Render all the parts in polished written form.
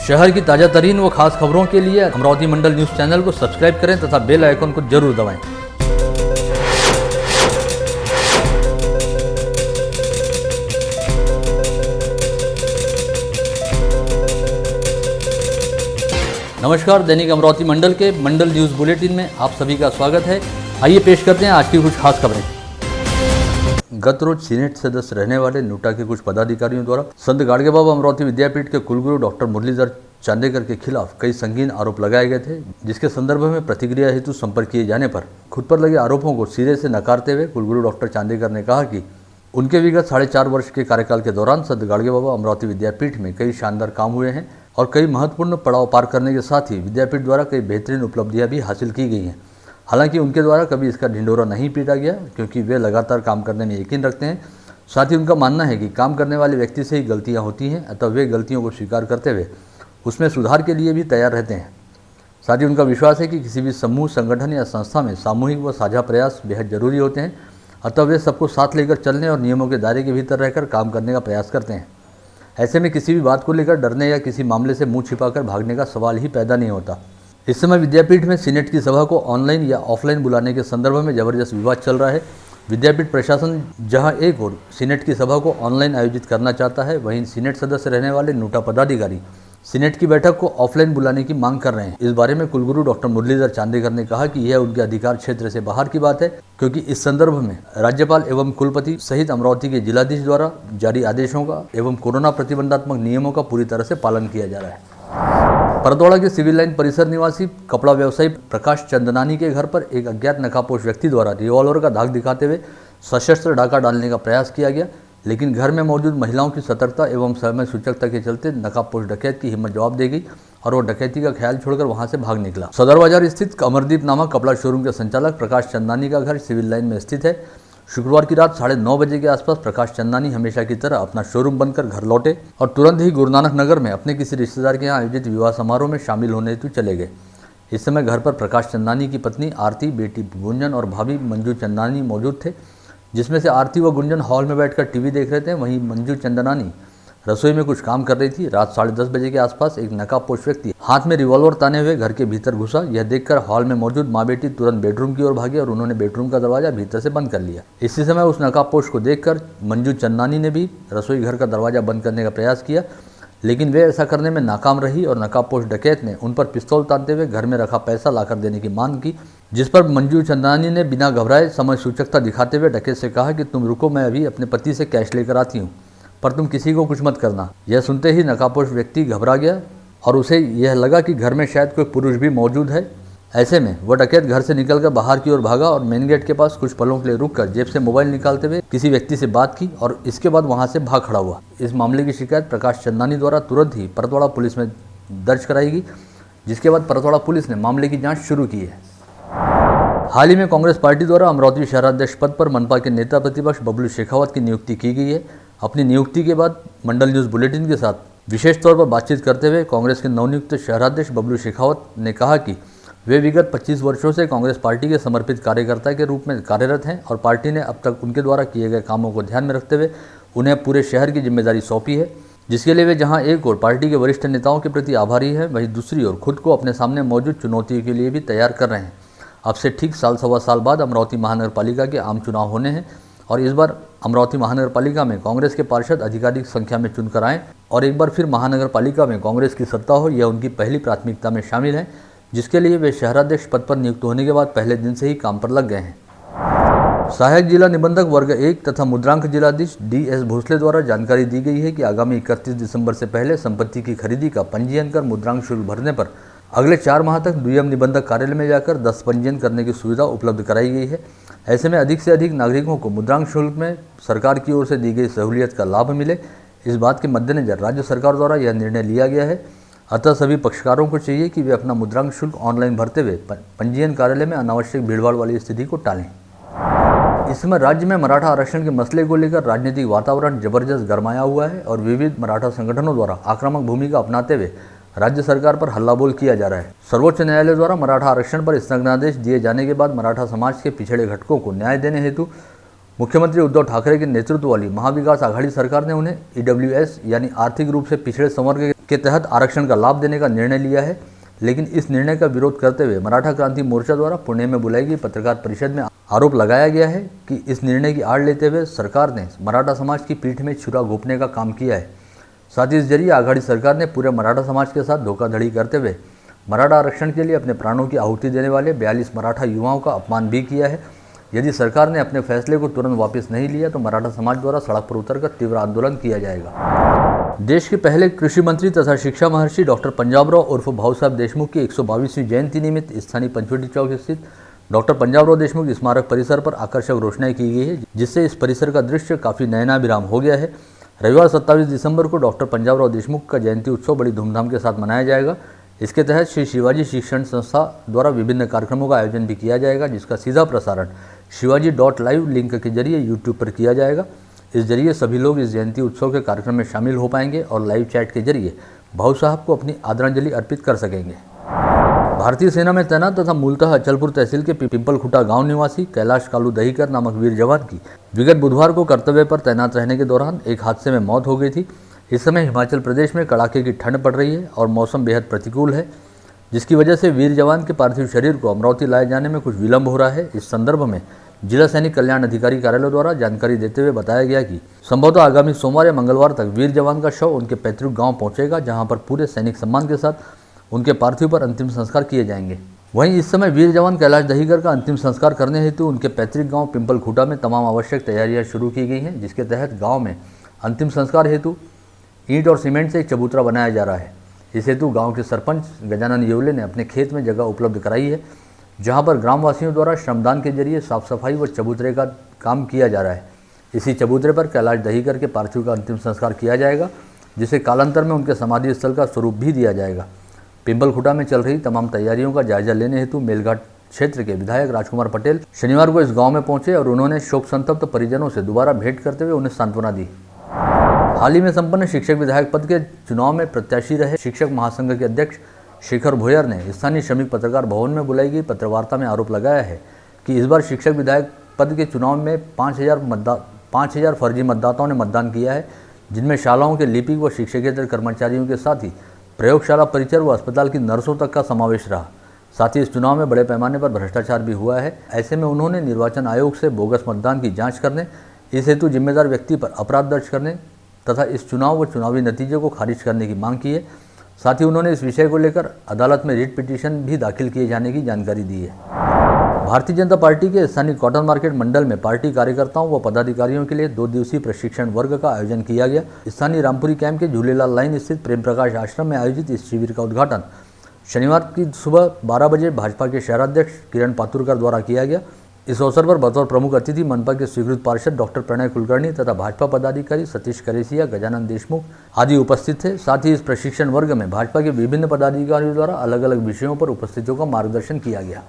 शहर की ताजा तरीन व खास खबरों के लिए अमरावती मंडल न्यूज चैनल को सब्सक्राइब करें तथा बेल आइकन को जरूर दबाएं। नमस्कार, दैनिक अमरावती मंडल के मंडल न्यूज बुलेटिन में आप सभी का स्वागत है। आइए पेश करते हैं आज की कुछ खास खबरें। गत रोज सीनेट सदस्य रहने वाले नूटा के कुछ पदाधिकारियों द्वारा संत गाडगे बाबा अमरावती विद्यापीठ के कुलगुरु डॉक्टर मुरलीधर चांदेकर के खिलाफ कई संगीन आरोप लगाए गए थे, जिसके संदर्भ में प्रतिक्रिया हेतु संपर्क किए जाने पर खुद पर लगे आरोपों को सिरे से नकारते हुए कुलगुरु डॉक्टर चांदेकर ने कहा कि उनके विगत 4.5 वर्ष के कार्यकाल के दौरान संत गाडगे बाबा अमरावती विद्यापीठ में कई शानदार काम हुए हैं और कई महत्वपूर्ण पड़ाव पार करने के साथ ही विद्यापीठ द्वारा कई बेहतरीन उपलब्धियां भी हासिल की गई हैं। हालांकि उनके द्वारा कभी इसका ढिंढोरा नहीं पीटा गया, क्योंकि वे लगातार काम करने में यकीन रखते हैं। साथ ही उनका मानना है कि काम करने वाले व्यक्ति से ही गलतियां होती हैं, अतः वे गलतियों को स्वीकार करते हुए उसमें सुधार के लिए भी तैयार रहते हैं। साथ ही उनका विश्वास है कि किसी भी समूह, संगठन या संस्था में सामूहिक व साझा प्रयास बेहद जरूरी होते हैं, अतः वे सबको साथ लेकर चलने और नियमों के दायरे के भीतर रहकर काम करने का प्रयास करते हैं। ऐसे में किसी भी बात को लेकर डरने या किसी मामले से मुंह छिपाकर भागने का सवाल ही पैदा नहीं होता। इस समय विद्यापीठ में सीनेट की सभा को ऑनलाइन या ऑफलाइन बुलाने के संदर्भ में जबरदस्त विवाद चल रहा है। विद्यापीठ प्रशासन जहां एक ओर सीनेट की सभा को ऑनलाइन आयोजित करना चाहता है, वहीं सीनेट सदस्य रहने वाले नूटा पदाधिकारी सीनेट की बैठक को ऑफलाइन बुलाने की मांग कर रहे हैं। इस बारे में कुलगुरु डॉक्टर मुरलीधर चांदेकर ने कहा कि यह उनके अधिकार क्षेत्र से बाहर की बात है, क्योंकि इस संदर्भ में राज्यपाल एवं कुलपति सहित अमरावती के जिलाधीश द्वारा जारी आदेशों का एवं कोरोना प्रतिबंधात्मक नियमों का पूरी तरह से पालन किया जा रहा है। परतवाड़ा के सिविल लाइन परिसर निवासी कपड़ा व्यवसायी प्रकाश चंदनानी के घर पर एक अज्ञात नकाबपोश व्यक्ति द्वारा रिवॉल्वर का दाग दिखाते हुए सशस्त्र डाका डालने का प्रयास किया गया, लेकिन घर में मौजूद महिलाओं की सतर्कता एवं समय सूचकता के चलते नकाबपोश डकैत की हिम्मत जवाब दे गई और वो डकैती का ख्याल छोड़कर वहां से भाग निकला। सदर बाजार स्थित अमरदीप नामक कपड़ा शोरूम के संचालक प्रकाश चंदनानी का घर सिविल लाइन में स्थित है। शुक्रवार की रात 9:30 बजे के आसपास प्रकाश चंदनानी हमेशा की तरह अपना शोरूम बंद कर घर लौटे और तुरंत ही गुरु नानक नगर में अपने किसी रिश्तेदार के यहाँ आयोजित विवाह समारोह में शामिल होने हेतु चले गए। इस समय घर पर प्रकाश चंदनानी की पत्नी आरती, बेटी गुंजन और भाभी मंजू चंदनानी मौजूद थे, जिसमें से आरती व गुंजन हॉल में बैठकर टीवी देख रहे थे। वहीं मंजू चंदनानी रसोई में कुछ काम कर रही थी। रात 10:30 बजे के आसपास एक नकाबपोश व्यक्ति हाथ में रिवॉल्वर ताने हुए घर के भीतर घुसा। यह देखकर हॉल में मौजूद माँ बेटी तुरंत बेडरूम की ओर भागे और उन्होंने बेडरूम का दरवाजा भीतर से बंद कर लिया। इसी समय उस नकाबपोश को देखकर मंजू चंदनानी ने भी रसोई घर का दरवाजा बंद करने का प्रयास किया, लेकिन वे ऐसा करने में नाकाम रही और नकाबपोश डकैत ने उन पर पिस्तौल तानते हुए घर में रखा पैसा लाकर देने की मांग की, जिस पर मंजू चंदनानी ने बिना घबराए समय सूचकता दिखाते हुए डकैत से कहा कि तुम रुको, मैं अभी अपने पति से कैश लेकर आती हूँ, पर तुम किसी को कुछ मत करना। यह सुनते ही नकाबपोश व्यक्ति घबरा गया और उसे यह लगा कि घर में शायद कोई पुरुष भी मौजूद है। ऐसे में वह डकैत घर से निकलकर बाहर की ओर भागा और मेन गेट के पास कुछ पलों के लिए रुककर जेब से मोबाइल निकालते हुए किसी व्यक्ति से बात की और इसके बाद वहां से भाग खड़ा हुआ। इस मामले की शिकायत प्रकाश चंदनानी द्वारा तुरंत ही परतवाड़ा पुलिस में दर्ज कराई, जिसके बाद परतवाड़ा पुलिस ने मामले की जाँच शुरू की है। हाल ही में कांग्रेस पार्टी द्वारा अमरावती शहराध्यक्ष पद पर मनपा के नेता प्रतिपक्ष बबलू शेखावत की नियुक्ति की गई है। अपनी नियुक्ति के बाद मंडल न्यूज बुलेटिन के साथ विशेष तौर पर बातचीत करते हुए कांग्रेस के नवनियुक्त शहराध्यक्ष बबलू शेखावत ने कहा कि वे विगत 25 वर्षों से कांग्रेस पार्टी के समर्पित कार्यकर्ता के रूप में कार्यरत हैं और पार्टी ने अब तक उनके द्वारा किए गए कामों को ध्यान में रखते हुए उन्हें पूरे शहर की जिम्मेदारी सौंपी है, जिसके लिए वे जहां एक ओर पार्टी के वरिष्ठ नेताओं के प्रति आभारी हैं, वहीं दूसरी ओर खुद को अपने सामने मौजूद चुनौतियों के लिए भी तैयार कर रहे हैं। अब से ठीक सवा साल बाद अमरावती महानगर पालिका के आम चुनाव होने हैं और इस बार अमरावती महानगर पालिका में कांग्रेस के पार्षद अधिकाधिक संख्या में चुनकर आएँ और एक बार फिर महानगर पालिका में कांग्रेस की सत्ता हो, यह उनकी पहली प्राथमिकता में शामिल है, जिसके लिए वे शहराध्यक्ष पद पर नियुक्त होने के बाद पहले दिन से ही काम पर लग गए हैं। सहायक जिला निबंधक वर्ग 1 तथा मुद्रांक जिलाधीश DS भोसले द्वारा जानकारी दी गई है कि आगामी 31 दिसंबर से पहले संपत्ति की खरीदी का पंजीयन कर मुद्रांक शुल्क भरने पर अगले 4 माह तक डीएम निबंधक कार्यालय में जाकर 10 पंजीयन करने की सुविधा उपलब्ध कराई गई है। ऐसे में अधिक से अधिक नागरिकों को मुद्रांक शुल्क में सरकार की ओर से दी गई सहूलियत का लाभ मिले, इस बात के मद्देनजर राज्य सरकार द्वारा यह निर्णय लिया गया है। अतः सभी पक्षकारों को चाहिए कि वे अपना मुद्रांक शुल्क ऑनलाइन भरते हुए पंजीयन कार्यालय में अनावश्यक भीड़भाड़ वाली स्थिति को टालें। इस समय राज्य में मराठा आरक्षण के मसले को लेकर राजनीतिक वातावरण जबरदस्त गरमाया हुआ है और विविध मराठा संगठनों द्वारा आक्रामक भूमिका अपनाते हुए राज्य सरकार पर हल्लाबोल किया जा रहा है। सर्वोच्च न्यायालय द्वारा मराठा आरक्षण पर स्थगनादेश दिए जाने के बाद मराठा समाज के पिछड़े घटकों को न्याय देने हेतु मुख्यमंत्री उद्धव ठाकरे के नेतृत्व वाली महाविकास आघाड़ी सरकार ने उन्हें EWS यानी आर्थिक रूप से पिछड़े संवर्ग के तहत आरक्षण का लाभ देने का निर्णय लिया है। लेकिन इस निर्णय का विरोध करते हुए मराठा क्रांति मोर्चा द्वारा पुणे में बुलाई गई पत्रकार परिषद में आरोप लगाया गया है कि इस निर्णय की आड़ लेते हुए सरकार ने मराठा समाज की पीठ में छुरा घोंपने का काम किया है। साथ ही इस जरिए आघाड़ी सरकार ने पूरे मराठा समाज के साथ धोखाधड़ी करते हुए मराठा आरक्षण के लिए अपने प्राणों की आहुति देने वाले 42 मराठा युवाओं का अपमान भी किया है। यदि सरकार ने अपने फैसले को तुरंत वापस नहीं लिया तो मराठा समाज द्वारा सड़क पर उतरकर तीव्र आंदोलन किया जाएगा। देश के पहले कृषि मंत्री तथा शिक्षा महर्षि डॉक्टर पंजाबराव उर्फ भाऊ साहब देशमुख की 122वीं जयंती निमित्त स्थानीय पंचवटी चौक स्थित डॉक्टर पंजाबराव देशमुख स्मारक परिसर पर आकर्षक रोशनाई की गई है, जिससे इस परिसर का दृश्य काफी नयनाभिराम हो गया है। रविवार 27 दिसंबर को डॉक्टर पंजाबराव देशमुख का जयंती उत्सव बड़ी धूमधाम के साथ मनाया जाएगा। इसके तहत श्री शिवाजी शिक्षण संस्था द्वारा विभिन्न कार्यक्रमों का आयोजन भी किया जाएगा, जिसका सीधा प्रसारण shivaji.live लिंक के जरिए यूट्यूब पर किया जाएगा। इस जरिए सभी लोग इस जयंती उत्सव के कार्यक्रम में शामिल हो पाएंगे और लाइव चैट के जरिए भाऊ साहब को अपनी आदरांजलि अर्पित कर सकेंगे। भारतीय सेना में तैनात तथा मूलतः अचलपुर तहसील के पिंपलखुटा गांव निवासी कैलाश कालू दहीकर नामक वीर जवान की विगत बुधवार को कर्तव्य पर तैनात रहने के दौरान एक हादसे में मौत हो गई थी। इस समय हिमाचल प्रदेश में कड़ाके की ठंड पड़ रही है और मौसम बेहद प्रतिकूल है, जिसकी वजह से वीर जवान के पार्थिव शरीर को अमरावती लाए जाने में कुछ विलंब हो रहा है। इस संदर्भ में जिला सैनिक कल्याण अधिकारी कार्यालय द्वारा जानकारी देते हुए बताया गया कि संभवतः आगामी सोमवार या मंगलवार तक वीर जवान का शव उनके पैतृक गांव पहुंचेगा, जहां पर पूरे सैनिक सम्मान के साथ उनके पार्थिव पर अंतिम संस्कार किए जाएंगे। वहीं इस समय वीर जवान कैलाश दहीकर का अंतिम संस्कार करने हेतु उनके पैतृक गाँव पिंपलखुटा में तमाम आवश्यक तैयारियाँ शुरू की गई हैं, जिसके तहत गाँव में अंतिम संस्कार हेतु ईंट और सीमेंट से एक चबूतरा बनाया जा रहा है। इस हेतु गांव के सरपंच गजानन येवले ने अपने खेत में जगह उपलब्ध कराई है, जहां पर ग्रामवासियों द्वारा श्रमदान के जरिए साफ सफाई व चबूतरे का काम किया जा रहा है। इसी चबूतरे पर कैलाश दहीकर के पार्थिव का अंतिम संस्कार किया जाएगा, जिसे कालांतर में उनके समाधि स्थल का स्वरूप भी दिया जाएगा। पिंपलखुटा में चल रही तमाम तैयारियों का जायजा लेने हेतु मेलघाट क्षेत्र के विधायक राजकुमार पटेल शनिवार को इस गाँव में पहुंचे और उन्होंने शोक संतप्त परिजनों से दोबारा भेंट करते हुए उन्हें सांत्वना दी। हाल ही में संपन्न शिक्षक विधायक पद के चुनाव में प्रत्याशी रहे शिक्षक महासंघ के अध्यक्ष शेखर भोयर ने स्थानीय श्रमिक पत्रकार भवन में बुलाई गई पत्रवार्ता में आरोप लगाया है कि इस बार शिक्षक विधायक पद के चुनाव में 5,000 फर्जी मतदाताओं ने मतदान किया है, जिनमें शालाओं के लिपिक व शिक्षकेतर कर्मचारियों के साथ ही प्रयोगशाला परिचर व अस्पताल की नर्सों तक का समावेश रहा। साथ ही इस चुनाव में बड़े पैमाने पर भ्रष्टाचार भी हुआ है। ऐसे में उन्होंने निर्वाचन आयोग से बोगस मतदान की जाँच करने, इस हेतु जिम्मेदार व्यक्ति पर अपराध दर्ज करने तथा इस चुनाव व चुनावी नतीजे को खारिज करने की मांग की है। साथ ही उन्होंने इस विषय को लेकर अदालत में रिट पिटीशन भी दाखिल किए जाने की जानकारी दी है। भारतीय जनता पार्टी के स्थानीय कॉटन मार्केट मंडल में पार्टी कार्यकर्ताओं व पदाधिकारियों के लिए 2 दिवसीय प्रशिक्षण वर्ग का आयोजन किया गया। स्थानीय रामपुरी कैंप के झूलेलाल लाइन स्थित प्रेम प्रकाश आश्रम में आयोजित इस शिविर का उद्घाटन शनिवार की सुबह 12 बजे भाजपा के शहराध्यक्ष किरण पातुरकर द्वारा किया गया। इस अवसर पर बतौर प्रमुख अतिथि मनपा के स्वीकृत पार्षद डॉक्टर प्रणय कुलकर्णी तथा भाजपा पदाधिकारी सतीश करेसिया, गजानन देशमुख आदि उपस्थित थे। साथ ही इस प्रशिक्षण वर्ग में भाजपा के विभिन्न पदाधिकारियों द्वारा अलग अलग विषयों पर उपस्थितों का मार्गदर्शन किया गया।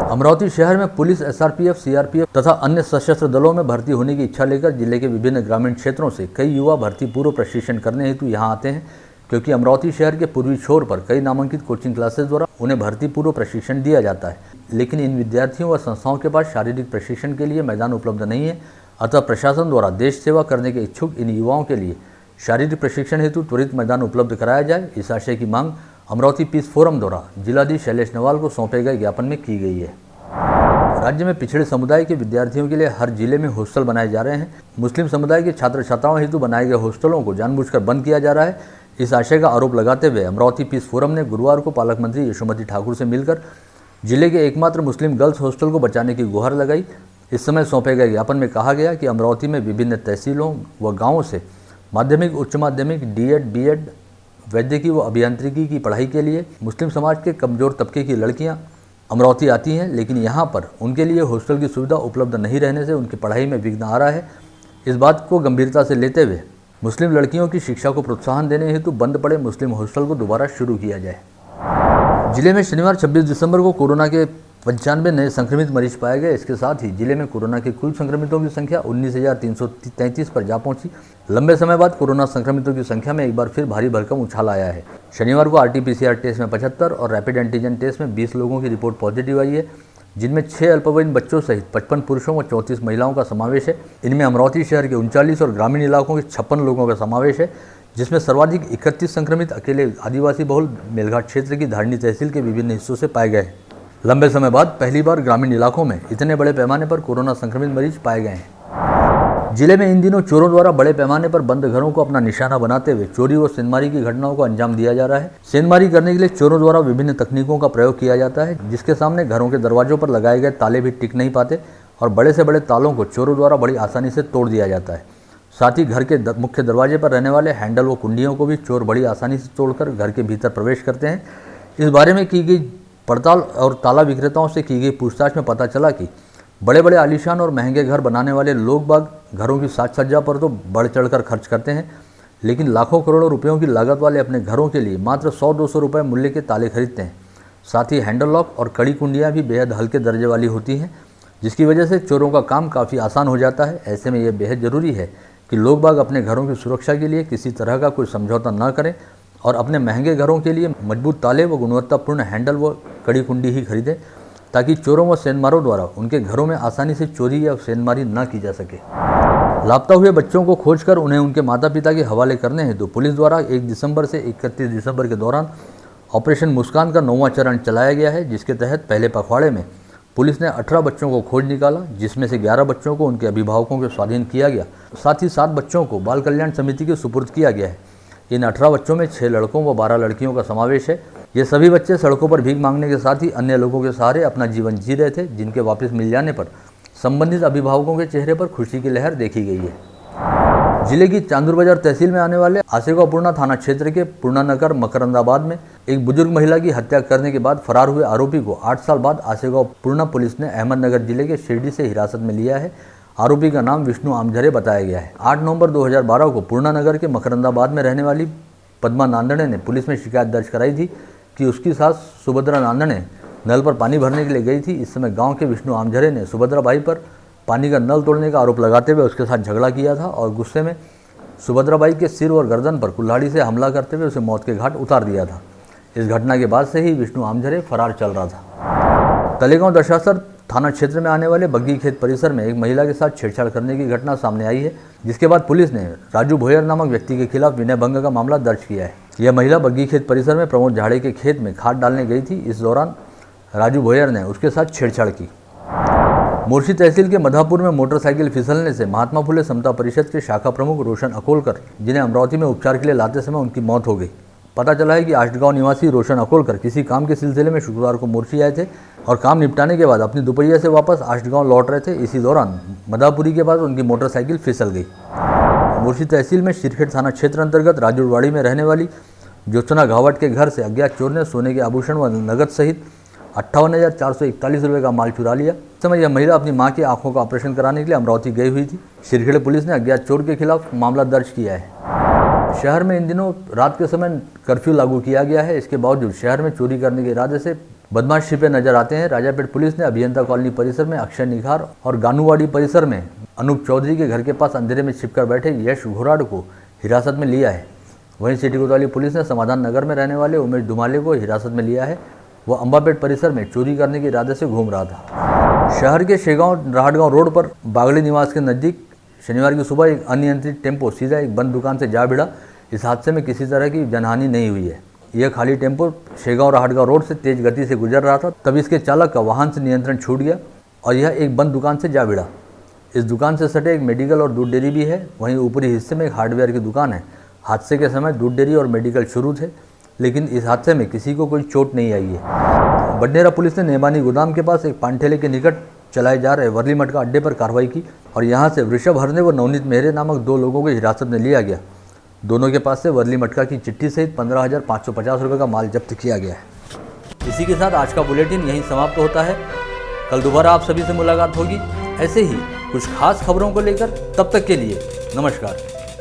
अमरावती शहर में पुलिस, SRPF, CRPF तथा अन्य सशस्त्र दलों में भर्ती होने की इच्छा लेकर जिले के विभिन्न ग्रामीण क्षेत्रों से कई युवा भर्ती पूर्व प्रशिक्षण करने हेतु यहाँ आते हैं, क्योंकि अमरावती शहर के पूर्वी छोर पर कई नामांकित कोचिंग क्लासेस द्वारा उन्हें भर्ती पूर्व प्रशिक्षण दिया जाता है, लेकिन इन विद्यार्थियों व संस्थाओं के पास शारीरिक प्रशिक्षण के लिए मैदान उपलब्ध नहीं है। अतः प्रशासन द्वारा देश सेवा करने के इच्छुक इन युवाओं के लिए शारीरिक प्रशिक्षण हेतु त्वरित मैदान उपलब्ध कराया जाए, इस आशय की मांग अमरावती पीस फोरम द्वारा जिलाधीश शैलेश नवाल को सौंपे गए ज्ञापन में की गई है। राज्य में पिछड़े समुदाय के विद्यार्थियों के लिए हर जिले में हॉस्टल बनाए जा रहे हैं। मुस्लिम समुदाय के छात्र छात्राओं हेतु बनाए गए हॉस्टलों को जानबूझकर बंद किया जा रहा है। इस आशय का आरोप लगाते हुए अमरावती पीस फोरम ने गुरुवार को पालक मंत्री यशोमती ठाकुर से मिलकर जिले के एकमात्र मुस्लिम गर्ल्स हॉस्टल को बचाने की गुहार लगाई। इस समय सौंपे गए ज्ञापन में कहा गया कि अमरावती में विभिन्न तहसीलों व गाँवों से माध्यमिक, उच्च माध्यमिक, D.Ed, B.Ed, वैद्यकीय व अभियांत्रिकी की पढ़ाई के लिए मुस्लिम समाज के कमजोर तबके की लड़कियां अमरावती आती हैं, लेकिन यहां पर उनके लिए हॉस्टल की सुविधा उपलब्ध नहीं रहने से उनकी पढ़ाई में विघ्न आ रहा है। इस बात को गंभीरता से लेते हुए मुस्लिम लड़कियों की शिक्षा को प्रोत्साहन देने हेतु बंद पड़े मुस्लिम हॉस्टल को दोबारा शुरू किया जाए। जिले में शनिवार 26 दिसंबर को कोरोना के 95 नए संक्रमित मरीज पाए गए। इसके साथ ही जिले में कोरोना के कुल संक्रमितों की संख्या 19,333 पर जा पहुंची। लंबे समय बाद कोरोना संक्रमितों की संख्या में एक बार फिर भारी भरकम उछाल आया है। शनिवार को RT-PCR टेस्ट में 75 और रैपिड एंटीजन टेस्ट में 20 लोगों की रिपोर्ट पॉजिटिव आई है। जिनमें 6 अल्पवयीन बच्चों सहित 55 पुरुषों व 34 महिलाओं का समावेश है। इनमें अमरावती शहर के 39 और ग्रामीण इलाकों के 56 लोगों का समावेश है, जिसमें सर्वाधिक 31 संक्रमित अकेले आदिवासी बहुल मेलघाट क्षेत्र की धारणी तहसील के विभिन्न हिस्सों से पाए गए हैं। लंबे समय बाद पहली बार ग्रामीण इलाकों में इतने बड़े पैमाने पर कोरोना संक्रमित मरीज पाए गए हैं। जिले में इन दिनों चोरों द्वारा बड़े पैमाने पर बंद घरों को अपना निशाना बनाते हुए चोरी व सेंधमारी की घटनाओं को अंजाम दिया जा रहा है। सेंधमारी करने के लिए चोरों द्वारा विभिन्न तकनीकों का प्रयोग किया जाता है, जिसके सामने घरों के दरवाजों पर लगाए गए ताले भी टिक नहीं पाते और बड़े से बड़े तालों को चोरों द्वारा बड़ी आसानी से तोड़ दिया जाता है। साथ ही घर के मुख्य दरवाजे पर रहने वाले हैंडल व कुंडियों को भी चोर बड़ी आसानी से तोड़कर घर के भीतर प्रवेश करते हैं। इस बारे में की गई पड़ताल और ताला विक्रेताओं से की गई पूछताछ में पता चला कि बड़े बड़े आलीशान और महंगे घर बनाने वाले लोग बाग घरों की साज सज्जा पर तो बढ़ चढ़कर खर्च करते हैं, लेकिन लाखों करोड़ों रुपयों की लागत वाले अपने घरों के लिए मात्र 100-200 रुपये मूल्य के ताले खरीदते हैं। साथ ही हैंडल लॉक और कड़ी कुंडियाँ भी बेहद हल्के दर्जे वाली होती हैं, जिसकी वजह से चोरों का काम काफ़ी आसान हो जाता है। ऐसे में यह बेहद ज़रूरी है कि लोग बाग अपने घरों की सुरक्षा के लिए किसी तरह का कोई समझौता न करें और अपने महंगे घरों के लिए मजबूत ताले व गुणवत्तापूर्ण हैंडल व कड़ी कुंडी ही खरीदें, ताकि चोरों व सेंधमारों द्वारा उनके घरों में आसानी से चोरी या सेंधमारी न की जा सके। लापता हुए बच्चों को खोजकर उन्हें उनके माता पिता के हवाले करने हेतु पुलिस द्वारा 1 दिसंबर से 31 दिसंबर के दौरान ऑपरेशन मुस्कान का 9वां चरण चलाया गया है, जिसके तहत पहले पखवाड़े में पुलिस ने 18 बच्चों को खोज निकाला, जिसमें से 11 बच्चों को उनके अभिभावकों के स्वाधीन किया गया। साथ ही 7 बच्चों को बाल कल्याण समिति के सुपुर्द किया गया है। इन 18 बच्चों में 6 लड़कों व 12 लड़कियों का समावेश है। ये सभी बच्चे सड़कों पर भीख मांगने के साथ ही अन्य लोगों के सहारे अपना जीवन जी रहे थे, जिनके वापस मिल जाने पर संबंधित अभिभावकों के चेहरे पर खुशी की लहर देखी गई है। जिले की चांदूर बाजार तहसील में आने वाले आसेगांव पूर्णा थाना क्षेत्र के पूर्णानगर मकरंदाबाद में एक बुजुर्ग महिला की हत्या करने के बाद फरार हुए आरोपी को 8 साल बाद आसेगांव पूर्णा पुलिस ने अहमदनगर जिले के शिरडी से हिरासत में लिया है। आरोपी का नाम विष्णु आमझरे बताया गया है। 8 नवंबर 2012 को पूर्णानगर के मकरंदाबाद में रहने वाली पद्मा नांदड़े ने पुलिस में शिकायत दर्ज कराई थी कि उसकी सास सुभद्रा नांदड़े नल पर पानी भरने के लिए गई थी। इस समय गांव के विष्णु आमझरे ने सुभद्रा बाई पर पानी का नल तोड़ने का आरोप लगाते हुए उसके साथ झगड़ा किया था और गुस्से में सुभद्रा बाई के सिर और गर्दन पर कुल्हाड़ी से हमला करते हुए उसे मौत के घाट उतार दिया था। इस घटना के बाद से ही विष्णु आमझरे फरार चल रहा था। तलेगांव दशासर थाना क्षेत्र में आने वाले बग्गी खेत परिसर में एक महिला के साथ छेड़छाड़ करने की घटना सामने आई है, जिसके बाद पुलिस ने राजू भोयर नामक व्यक्ति के खिलाफ विनय भंग का मामला दर्ज किया है। यह महिला बग्गी खेत परिसर में प्रमोद झाड़े के खेत में खाद डालने गई थी। इस दौरान राजू भोयर ने उसके साथ छेड़छाड़ की। मोर्शी तहसील के मधापुर में मोटरसाइकिल फिसलने से महात्मा फुले समता परिषद के शाखा प्रमुख रोशन अकोलकर, जिन्हें अमरावती में उपचार के लिए लाते समय उनकी मौत हो गई। पता चला है कि आष्टगांव निवासी रोशन अकोलकर किसी काम के सिलसिले में शुक्रवार को मोर्शी आए थे और काम निपटाने के बाद अपनी दुपहिया से वापस आष्टगांव लौट रहे थे। इसी दौरान मधापुरी के पास उनकी मोटरसाइकिल फिसल गई। मोर्शी तहसील में शिरखेड़ थाना क्षेत्र अंतर्गत राजूरवाड़ी में रहने वाली ज्योत्सना घावट के घर से अज्ञात चोर ने सोने के आभूषण व नगद सहित 58,441 रुपये का माल चुरा लिया। इस समय यह महिला अपनी मां की आंखों का ऑपरेशन कराने के लिए अमरावती गई हुई थी। शिरखेड़ पुलिस ने अज्ञात चोर के खिलाफ मामला दर्ज किया है। शहर में इन दिनों रात के समय कर्फ्यू लागू किया गया है। इसके बावजूद शहर में चोरी करने के इरादे से बदमाश छिपे नजर आते हैं। राजापेट पुलिस ने अभियंता कॉलोनी परिसर में अक्षय निखार और गानूवाड़ी परिसर में अनूप चौधरी के घर के पास अंधेरे में छिपकर बैठे यश घोराड को हिरासत में लिया है। वहीं सिटी कोतवाली पुलिस ने समाधान नगर में रहने वाले उमेश धुमाले को हिरासत में लिया है। वह अंबापेट परिसर में चोरी करने के इरादे से घूम रहा था। शहर के शेगांव राहटगांव रोड पर बागड़ी निवास के नज़दीक शनिवार की सुबह एक अनियंत्रित टेम्पो सीधा एक बंद दुकान से जा भिड़ा। इस हादसे में किसी तरह की जनहानि नहीं हुई है। यह खाली टेम्पो शेगांव राहटगांव रोड से तेज गति से गुजर रहा था, तब इसके चालक का वाहन से नियंत्रण छूट गया और यह एक बंद दुकान से जा भिड़ा। इस दुकान से सटे एक मेडिकल और दूध डेयरी भी है। वहीं ऊपरी हिस्से में एक हार्डवेयर की दुकान है। हादसे के समय दूध डेयरी और मेडिकल शुरू थे, लेकिन इस हादसे में किसी को कोई चोट नहीं आई है। बडनेरा पुलिस ने नेमानी गोदाम के पास एक पानठेले के निकट चलाए जा रहे वर्ली मटका अड्डे पर कार्रवाई की और यहां से वृषभ हरने व नवनीत मेहरे नामक 2 लोगों को हिरासत में लिया गया। दोनों के पास से वर्ली मटका की चिट्ठी सहित 15,550 रुपये का माल जब्त किया गया है। इसी के साथ आज का बुलेटिन यहीं समाप्त होता है। कल दोबारा आप सभी से मुलाकात होगी ऐसे ही कुछ खास खबरों को लेकर। तब तक के लिए नमस्कार।